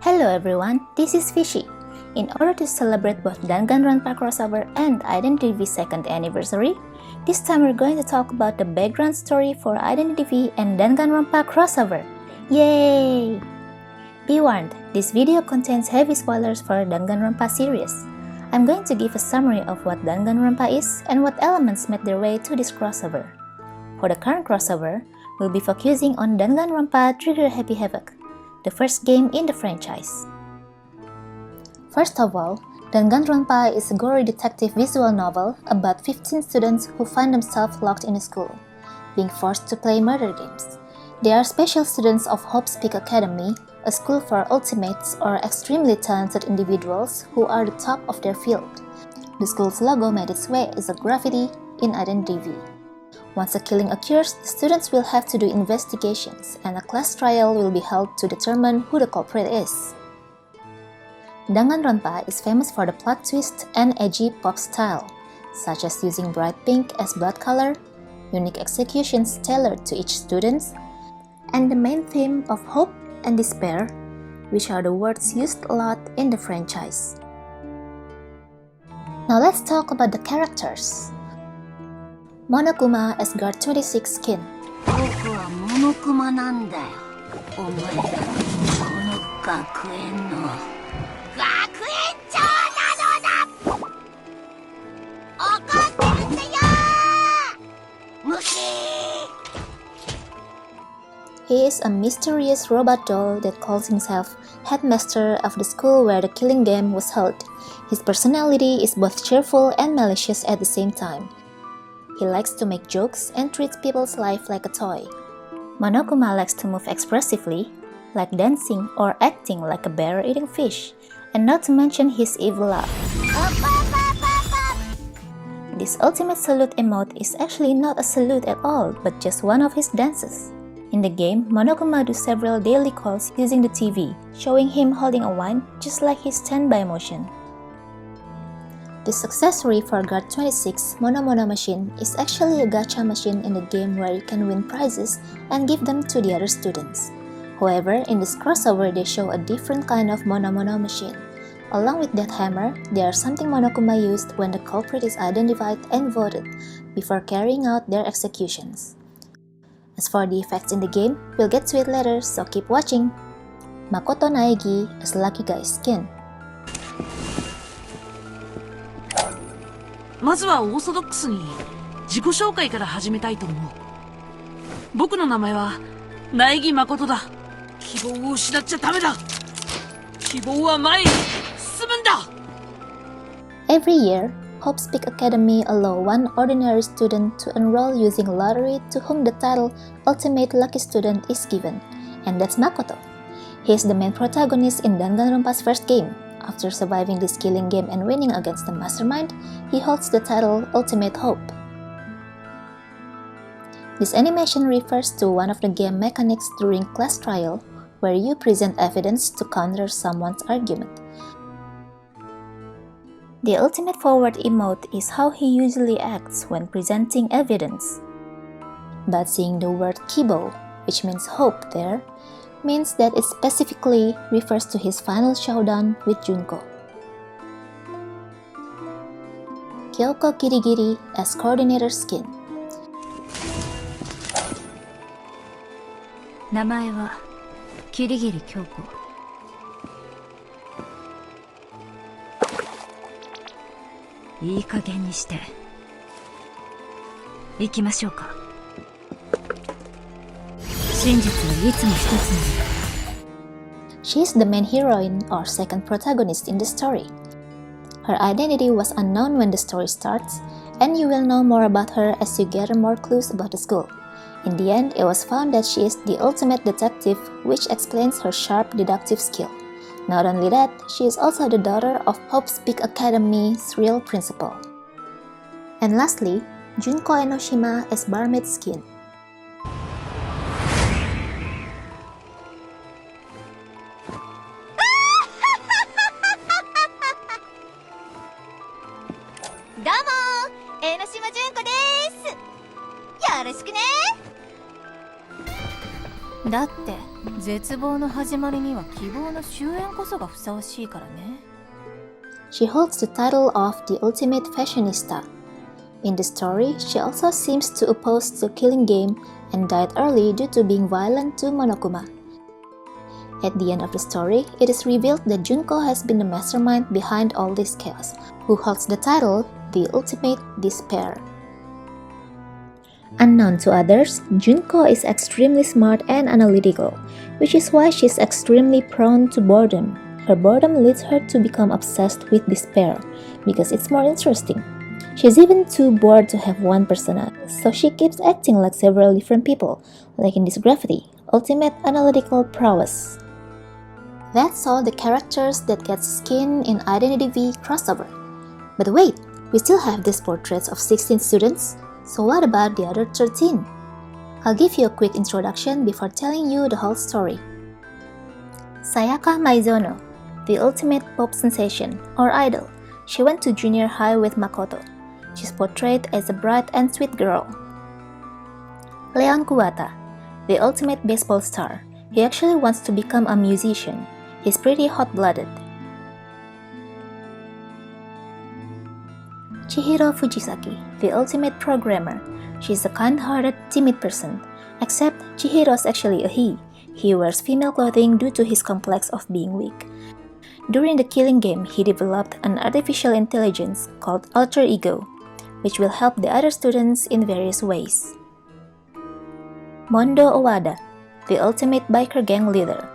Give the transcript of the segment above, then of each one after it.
Hello everyone, this is Fishy. In order to celebrate both Danganronpa crossover and IDV second anniversary, this time we're going to talk about the background story for IDV and Danganronpa crossover. Yay! Be warned, this video contains heavy spoilers for Danganronpa series. I'm going to give a summary of what Danganronpa is and what elements made their way to this crossover. For the current crossover, we'll be focusing on Danganronpa Trigger Happy Havoc, the first game in the franchise. First of all, Danganronpa is a gory detective visual novel about 15 students who find themselves locked in a school, being forced to play murder games. They are special students of Hope's Peak Academy, a school for ultimates or extremely talented individuals who are the top of their field. The school's logo made its way as a graffiti in IDV. Once a killing occurs, the students will have to do investigations, and a class trial will be held to determine who the culprit is. Danganronpa is famous for the plot twist and edgy pop style, such as using bright pink as blood color, unique executions tailored to each student, and the main theme of hope and despair, which are the words used a lot in the franchise. Now let's talk about the characters. Monokuma as Guard 26 Skin. He is a mysterious robot doll that calls himself headmaster of the school where the killing game was held. His personality is both cheerful and malicious at the same time. He likes to make jokes and treats people's life like a toy. Monokuma likes to move expressively, like dancing or acting like a bear eating fish, and not to mention his evil laugh. This ultimate salute emote is actually not a salute at all, but just one of his dances. In the game, Monokuma does several daily calls using the TV, showing him holding a wine just like his standby motion. This accessory for Guard 26 Mono machine is actually a gacha machine in the game where you can win prizes and give them to the other students. However, in this crossover they show a different kind of Mono machine. Along with that hammer, they are something Monokuma used when the culprit is identified and voted before carrying out their executions. As for the effects in the game, we'll get to it later, so keep watching! Makoto Naegi as Lucky Guy's Skin. まずはオーソドックスに自己紹介から始めたいと思う。僕の名前は苗木誠だ。希望を失っちゃダメだ。希望は前に進むんだ。Every year, Hope's Peak Academy allow one ordinary student to enroll using lottery to whom the title Ultimate Lucky Student is given, and that's Makoto. He is the main protagonist in Danganronpa's first game. After surviving this killing game and winning against the mastermind, he holds the title Ultimate Hope. This animation refers to one of the game mechanics during class trial, where you present evidence to counter someone's argument. The ultimate forward emote is how he usually acts when presenting evidence. But seeing the word Kibo, which means hope there, means that it specifically refers to his final showdown with Junko. Kyoko Kirigiri as Coordinator Skin. 名前は桐桐京子。いい加減にして行きましょうか。真実はいつも一つなの。 She is the main heroine or second protagonist in the story. Her identity was unknown when the story starts, and you will know more about her as you gather more clues about the school. In the end, it was found that she is the ultimate detective, which explains her sharp deductive skill. Not only that, she is also the daughter of Hope's Peak Academy's real principal. And lastly, Junko Enoshima as Barmaid Skin. どうも江ノ島純子です。よろしくね。だって絶望の始まりには希望の終焉こそがふさわしいからね。 She holds the title of the ultimate fashionista. In the story, she also seems to oppose the killing game and died early due to being violent to Monokuma. At the end of the story, it is revealed that Junko has been the mastermind behind all this chaos, who holds the title, the ultimate despair. Unknown to others, Junko is extremely smart and analytical, which is why she is extremely prone to boredom. Her boredom leads her to become obsessed with despair, because it's more interesting. She's even too bored to have one persona, so she keeps acting like several different people, like in this Gravity, ultimate analytical prowess. That's all the characters that get skin in IDV crossover. But wait, we still have these portraits of 16 students, so what about the other 13? I'll give you a quick introduction before telling you the whole story. Sayaka Maizono, the ultimate pop sensation, or idol. She went to junior high with Makoto. She's portrayed as a bright and sweet girl. Leon Kuwata, the ultimate baseball star. He actually wants to become a musician. He's pretty hot-blooded. Chihiro Fujisaki, the ultimate programmer. She's a kind-hearted, timid person. Except Chihiro's actually a he. He wears female clothing due to his complex of being weak. During the killing game, he developed an artificial intelligence called Alter Ego, which will help the other students in various ways. Mondo Owada, the ultimate biker gang leader.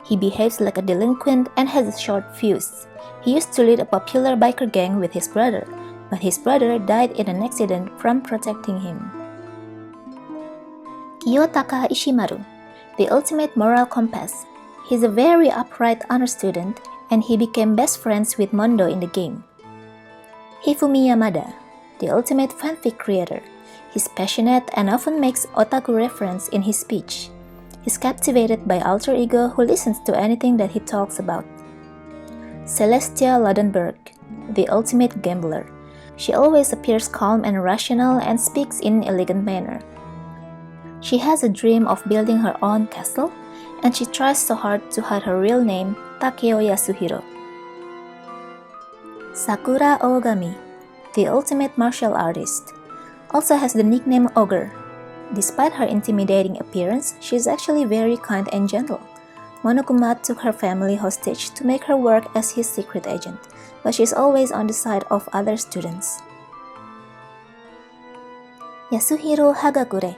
He behaves like a delinquent and has a short fuse. He used to lead a popular biker gang with his brother, but his brother died in an accident from protecting him. Kiyotaka Ishimaru, the ultimate moral compass. He's a very upright honor student, and he became best friends with Mondo in the game. Hifumi Yamada, the ultimate fanfic creator. He's passionate and often makes otaku reference in his speech. He's captivated by Alter Ego who listens to anything that he talks about. Celestia Lodenberg, the ultimate gambler. She always appears calm and rational and speaks in an elegant manner. She has a dream of building her own castle, and she tries so hard to hide her real name, Takeo Yasuhiro. Sakura Ogami, the ultimate martial artist, also has the nickname Ogre. Despite her intimidating appearance, she is actually very kind and gentle. Monokuma took her family hostage to make her work as his secret agent, but she is always on the side of other students. Yasuhiro Hagakure,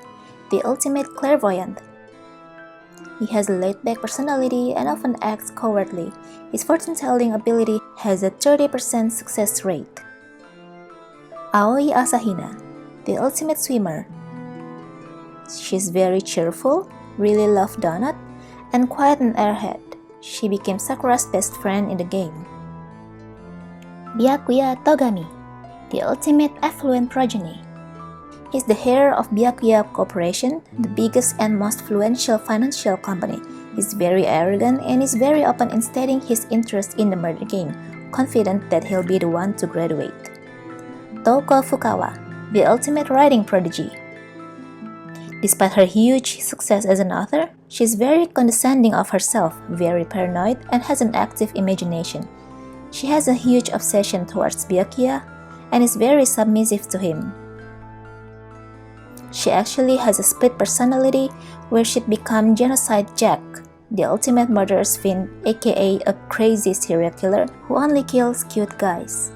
the ultimate clairvoyant. He has a laid-back personality and often acts cowardly. His fortune-telling ability has a 30% success rate. Aoi Asahina, the ultimate swimmer. She's very cheerful, really loves donut, and quite an airhead. She became Sakura's best friend in the game. Byakuya Togami, the ultimate affluent progeny. He's the heir of Byakuya Corporation, the biggest and most influential financial company. He's very arrogant and is very open in stating his interest in the murder game, confident that he'll be the one to graduate. Touko Fukawa, the ultimate writing prodigy. Despite her huge success as an author, she's very condescending of herself, very paranoid, and has an active imagination. She has a huge obsession towards Byakuya and is very submissive to him. She actually has a split personality where she'd become Genocide Jack, the ultimate murderous fiend, aka a crazy serial killer who only kills cute guys.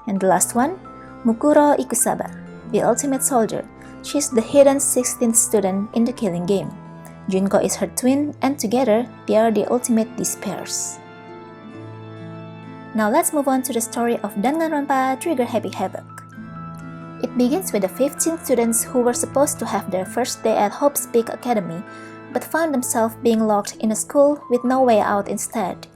And the last one, Mukuro Ikusaba, the ultimate soldier. She's the hidden 16th student in the killing game. Junko is her twin, and together they are the ultimate despairs. Now let's move on to the story of Danganronpa Trigger Happy Havoc. It begins with the 15 students who were supposed to have their first day at Hope's Peak Academy, but found themselves being locked in a school with no way out instead.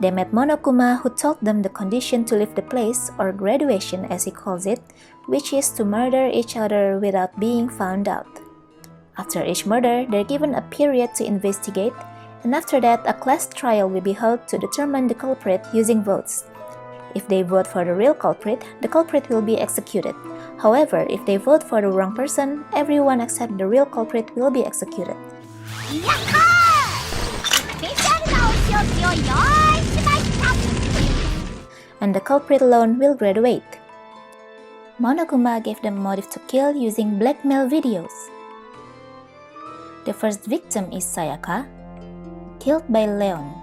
They met Monokuma, who told them the condition to leave the place, or graduation as he calls it, which is to murder each other without being found out. After each murder, they're given a period to investigate, and after that, a class trial will be held to determine the culprit using votes. If they vote for the real culprit, the culprit will be executed. However, if they vote for the wrong person, everyone except the real culprit will be executed. And the culprit alone will graduate. Monokuma gave them motive to kill using blackmail videos. The first victim is Sayaka, killed by Leon.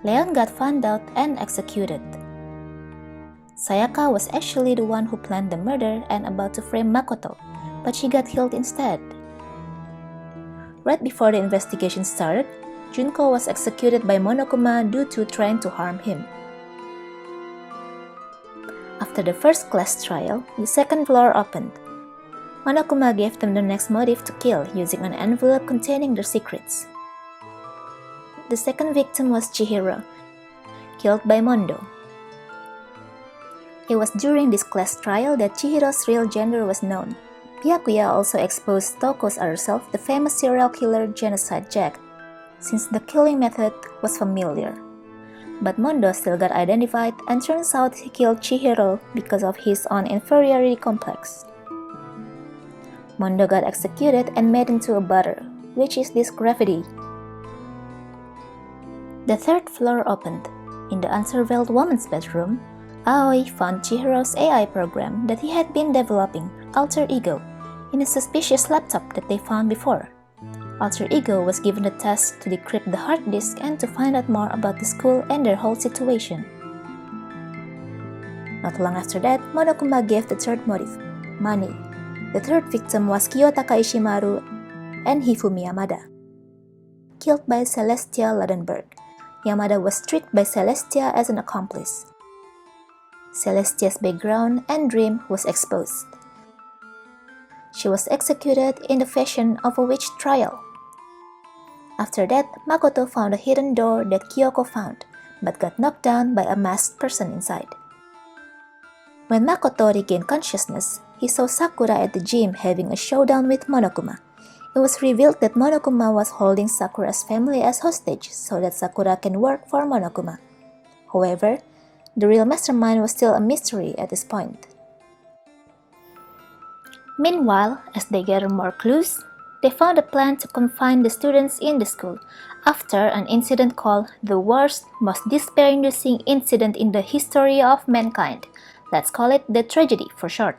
Leon got found out and executed. Sayaka was actually the one who planned the murder and about to frame Makoto, but she got killed instead. Right before the investigation started, Junko was executed by Monokuma due to trying to harm him. After the first class trial, the second floor opened. Monokuma gave them the next motive to kill using an envelope containing their secrets. The second victim was Chihiro, killed by Mondo. It was during this class trial that Chihiro's real gender was known. Byakuya also exposed Toko's other self, the famous serial killer Genocide Jack, since the killing method was familiar. But Mondo still got identified, and turns out he killed Chihiro because of his own inferiority complex. Mondo got executed and made into a butter, which is this gravity. The third floor opened. In the unsurveilled woman's bedroom, Aoi found Chihiro's AI program that he had been developing, Alter Ego, in a suspicious laptop that they found before. Alter Ego was given the task to decrypt the hard disk and to find out more about the school and their whole situation. Not long after that, Monokuma gave the third motive, money. The third victim was Kiyotaka Ishimaru and Hifumi Yamada, killed by Celestia Ladenburg. Yamada was treated by Celestia as an accomplice. Celestia's background and dream was exposed. She was executed in the fashion of a witch trial. After that, Makoto found a hidden door that Kyoko found, but got knocked down by a masked person inside. When Makoto regained consciousness, he saw Sakura at the gym having a showdown with Monokuma. It was revealed that Monokuma was holding Sakura's family as hostage so that Sakura can work for Monokuma. However, the real mastermind was still a mystery at this point. Meanwhile, as they gathered more clues, they found a plan to confine the students in the school after an incident called the worst, most despair-inducing incident in the history of mankind. Let's call it the tragedy for short.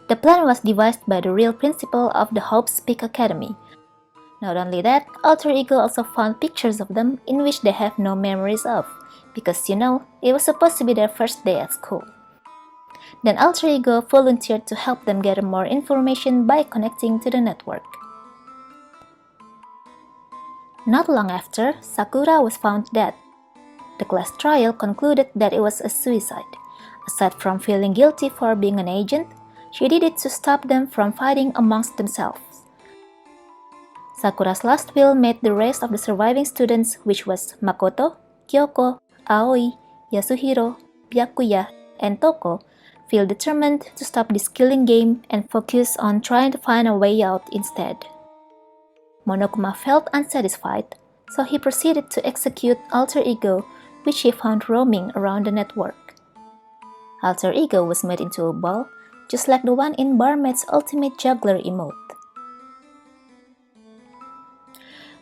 The plan was devised by the real principal of the Hope's Peak Academy. Not only that, Alter Ego also found pictures of them in which they have no memories of, because it was supposed to be their first day at school. Then Alter Ego volunteered to help them gather more information by connecting to the network. Not long after, Sakura was found dead. The class trial concluded that it was a suicide. Aside from feeling guilty for being an agent, she did it to stop them from fighting amongst themselves. Sakura's last will made the rest of the surviving students, which was Makoto, Kyoko, Aoi, Yasuhiro, Byakuya, and Toko, feel determined to stop this killing game and focus on trying to find a way out instead. Monokuma felt unsatisfied, so he proceeded to execute Alter Ego, which he found roaming around the network. Alter Ego was made into a ball, just like the one in Barmaid's Ultimate Juggler emote.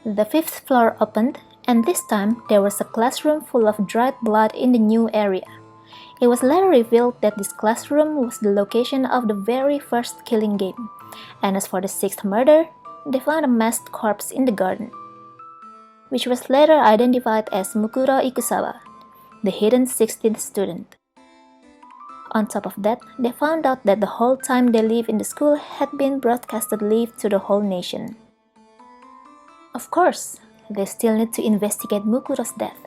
The fifth floor opened, and this time there was a classroom full of dried blood in the new area. It was later revealed that this classroom was the location of the very first killing game, and as for the sixth murder, they found a masked corpse in the garden, which was later identified as Mukuro Ikusawa, the hidden 16th student. On top of that, they found out that the whole time they lived in the school had been broadcasted live to the whole nation. Of course, they still need to investigate Mukuro's death.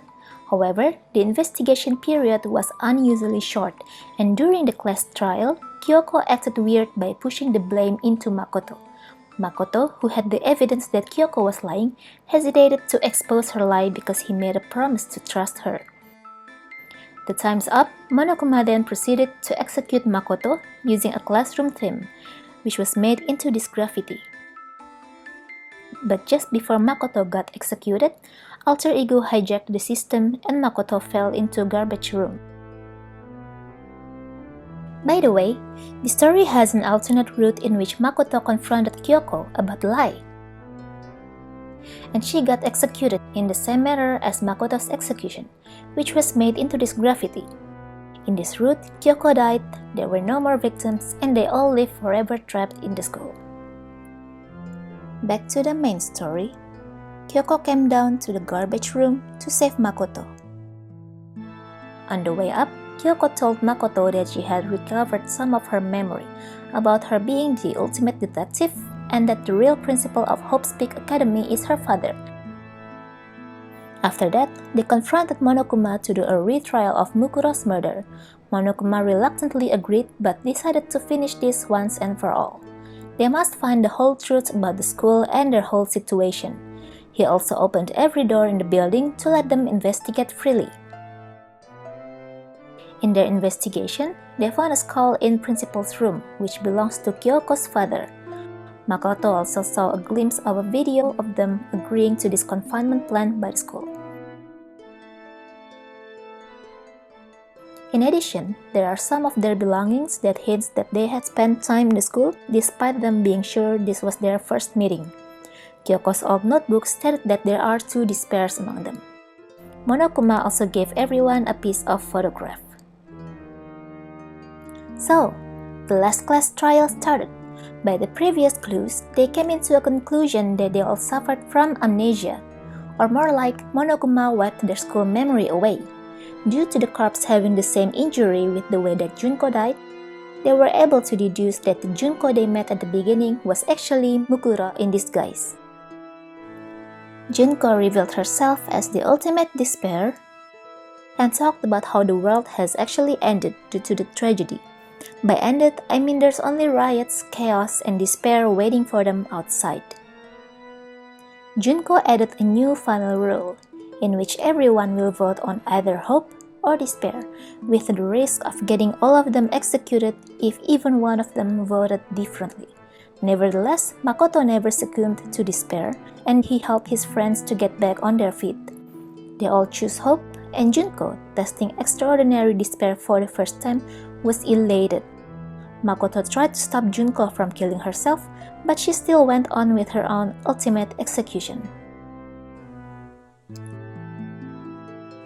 However, the investigation period was unusually short, and during the class trial, Kyoko acted weird by pushing the blame into Makoto. Makoto, who had the evidence that Kyoko was lying, hesitated to expose her lie because he made a promise to trust her. The time's up, Monokuma then proceeded to execute Makoto using a classroom theme, which was made into this graffiti. But just before Makoto got executed, Alter Ego hijacked the system and Makoto fell into a garbage room. By the way, the story has an alternate route in which Makoto confronted Kyoko about the lie. and she got executed in the same manner as Makoto's execution, which was made into this graffiti. In this route, Kyoko died, there were no more victims, and they all lived forever trapped in the school. Back to the main story. Kyoko came down to the garbage room to save Makoto. On the way up, Kyoko told Makoto that she had recovered some of her memory about her being the ultimate detective and that the real principal of Hope's Peak Academy is her father. After that, they confronted Monokuma to do a retrial of Mukuro's murder. Monokuma reluctantly agreed but decided to finish this once and for all. They must find the whole truth about the school and their whole situation. He also opened every door in the building to let them investigate freely. In their investigation, they found a skull in Principal's room, which belongs to Kyoko's father. Makoto also saw a glimpse of a video of them agreeing to this confinement plan by the school. In addition, there are some of their belongings that hints that they had spent time in the school despite them being sure this was their first meeting. Kyoko's old notebook stated that there are 2 despairs among them. Monokuma also gave everyone a piece of photograph. So, the last class trial started. By the previous clues, they came into a conclusion that they all suffered from amnesia, or more like Monokuma wiped their school memory away. Due to the corpse having the same injury with the way that Junko died, they were able to deduce that the Junko they met at the beginning was actually Mukuro in disguise. Junko revealed herself as the ultimate despair and talked about how the world has actually ended due to the tragedy. By ended, I mean there's only riots, chaos, and despair waiting for them outside. Junko added a new final rule, in which everyone will vote on either hope or despair, with the risk of getting all of them executed if even one of them voted differently. Nevertheless, Makoto never succumbed to despair, and he helped his friends to get back on their feet. They all chose hope, and Junko, testing extraordinary despair for the first time, was elated. Makoto tried to stop Junko from killing herself, but she still went on with her own ultimate execution.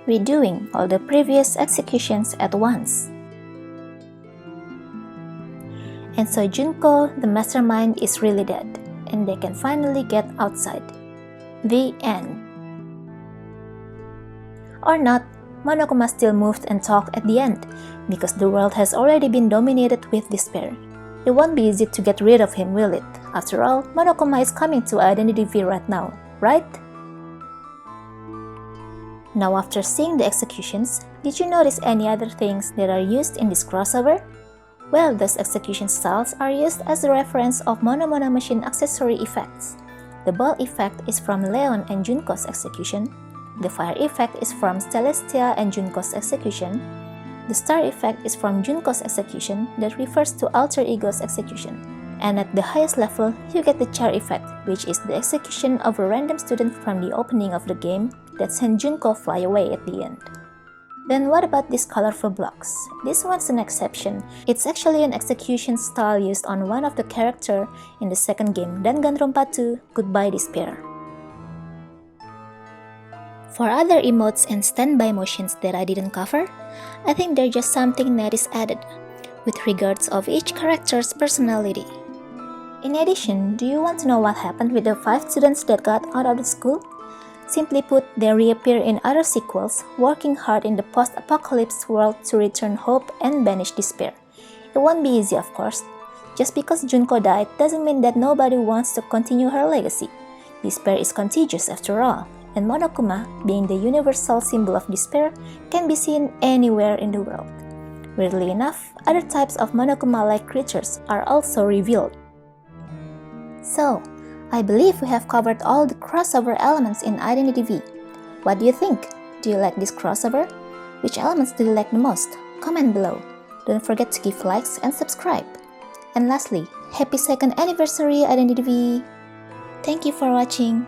Redoing all the previous executions at once. And so Junko, the mastermind, is really dead, and they can finally get outside. The end. Or not, Monokuma still moved and talked at the end, because the world has already been dominated with despair. It won't be easy to get rid of him, will it? After all, Monokuma is coming to IDV right now, right? Now after seeing the executions, did you notice any other things that are used in this crossover? Well, those execution styles are used as a reference of Mono Mono Machine accessory effects. The ball effect is from Leon and Junko's execution. The fire effect is from Celestia and Junko's execution. The star effect is from Junko's execution that refers to Alter Ego's execution. And at the highest level, you get the chair effect, which is the execution of a random student from the opening of the game that sent Junko fly away at the end. Then what about these colorful blocks? This one's an exception. It's actually an execution style used on one of the characters in the second game, Danganronpa 2, Goodbye Despair. For other emotes and standby motions that I didn't cover, I think they're just something Netease added, with regards of each character's personality. In addition, do you want to know what happened with the 5 students that got out of the school? Simply put, they reappear in other sequels, working hard in the post-apocalypse world to return hope and banish despair. It won't be easy, of course. Just because Junko died doesn't mean that nobody wants to continue her legacy. Despair is contagious after all, and Monokuma, being the universal symbol of despair, can be seen anywhere in the world. Weirdly enough, other types of Monokuma-like creatures are also revealed. So, I believe we have covered all the crossover elements in IDV. What do you think? Do you like this crossover? Which elements do you like the most? Comment below. Don't forget to give likes and subscribe. And lastly, happy 2nd anniversary IDV! Thank you for watching.